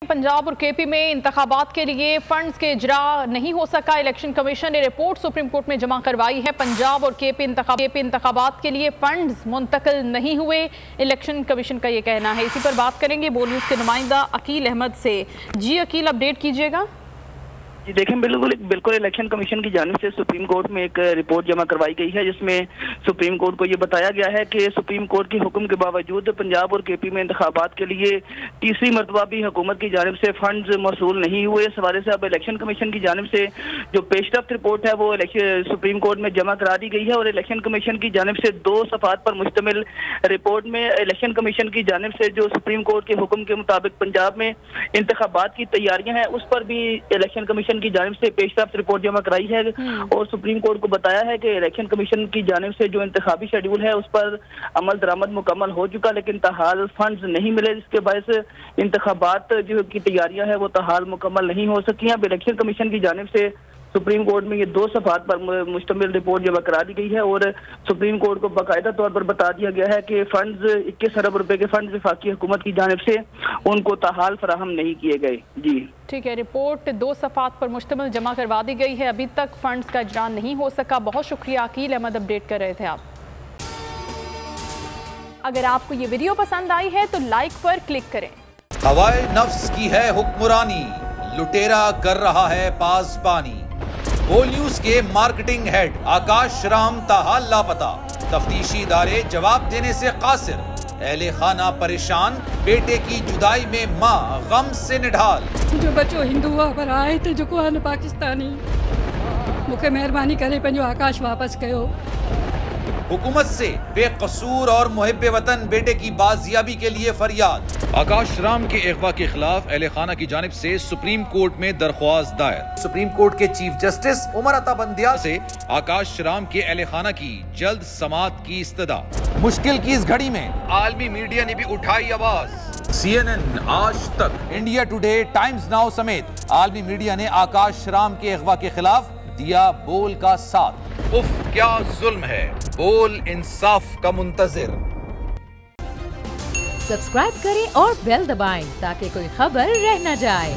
पंजाब और केपी में इंतखाबात के लिए फंड्स के इजरा नहीं हो सका। इलेक्शन कमीशन ने रिपोर्ट सुप्रीम कोर्ट में जमा करवाई है। पंजाब और केपी इंतखाबात के लिए फंड्स मुंतकिल नहीं हुए, इलेक्शन कमीशन का ये कहना है। इसी पर बात करेंगे बोल न्यूज़ के नुमाइंदा अकील अहमद से। जी अकील, अपडेट कीजिएगा। जी देखें, बिल्कुल इलेक्शन कमीशन की जानिब से सुप्रीम कोर्ट में एक रिपोर्ट जमा करवाई गई है, जिसमें सुप्रीम कोर्ट को ये बताया गया है कि सुप्रीम कोर्ट के हुक्म के बावजूद पंजाब और केपी में इंतखाबात के लिए तीसरी मरतबा भी हुकूमत की जानिब से फंड्स मौसूल नहीं हुए। इस हवाले से अब इलेक्शन कमीशन की जानिब से जो पेशरफ्त रिपोर्ट है वो सुप्रीम कोर्ट में जमा करा दी गई है और इलेक्शन कमीशन की जानिब से 2 सफ़ात पर मुश्तमिल रिपोर्ट में इलेक्शन कमीशन की जानिब से जो सुप्रीम कोर्ट के हुक्म के मुताबिक पंजाब में इंतखाबात की तैयारियां हैं उस पर भी इलेक्शन कमीशन की जानिब से पेशरफ्त रिपोर्ट जमा कराई है और सुप्रीम कोर्ट को बताया है कि इलेक्शन कमीशन की जानिब से जो इंतखाबी शेड्यूल है उस पर अमल दरामद मुकम्मल हो चुका, लेकिन ताहाल फंड्स नहीं मिले, जिसके बायस इंतखाबात जो की तैयारियां है वो ताहाल मुकम्मल नहीं हो सकी। अब इलेक्शन कमीशन की जानिब से सुप्रीम कोर्ट में ये 2 सफ़ात पर मुश्तमिल रिपोर्ट जमा करा दी गई है और सुप्रीम कोर्ट को बाकायदा तौर पर बता दिया गया है कि फंड्स 21 अरब रुपए के फंड्स वफाकी हुकूमत की जानिब से उनको ताहाल फराहम नहीं किए गए। जी ठीक है, रिपोर्ट 2 सफ़ात पर मुश्तमिल जमा करवा दी गई है। अभी तक फंड्स का इजरा नहीं हो सका। बहुत शुक्रिया अकील अहमद, अपडेट कर रहे थे आप। अगर आपको ये वीडियो पसंद आई है तो लाइक पर क्लिक करें। हवाए नफ्स की है हुक्मरानी, लुटेरा कर रहा है पासबानी। बोल न्यूज के मार्केटिंग हेड आकाश राम ताहाल लापता, तफ्तीशी इदारे जवाब देने से कासिर। अहले खाना परेशान, बेटे की जुदाई में माँ गम से निढाल। जो बच्चो हिंदू पर आए थे जो को पाकिस्तानी, मुझे मेहरबानी करे पंजो आकाश वापस कयो। हुकूमत से बेकसूर और मुहिब्बे वतन बेटे की बाजियाबी के लिए फरियाद। आकाश राम के अगवा के खिलाफ अहले खाना की जानिब से सुप्रीम कोर्ट में दरख्वास्त दायर। सुप्रीम कोर्ट के चीफ जस्टिस उमर अता बंदियाल से आकाश राम के अहले खाना की जल्द समाअत की इस्तदा। मुश्किल की इस घड़ी में आलमी मीडिया ने भी उठाई आवाज। CNN, आज तक, इंडिया टुडे, टाइम्स नाउ समेत आलमी मीडिया ने आकाश राम के अगवा के खिलाफ दिया बोल का साथ। उफ क्या जुल्म है, बोल इंसाफ का मुंतजिर। सब्सक्राइब करें और बेल दबाएं ताकि कोई खबर रह न जाए।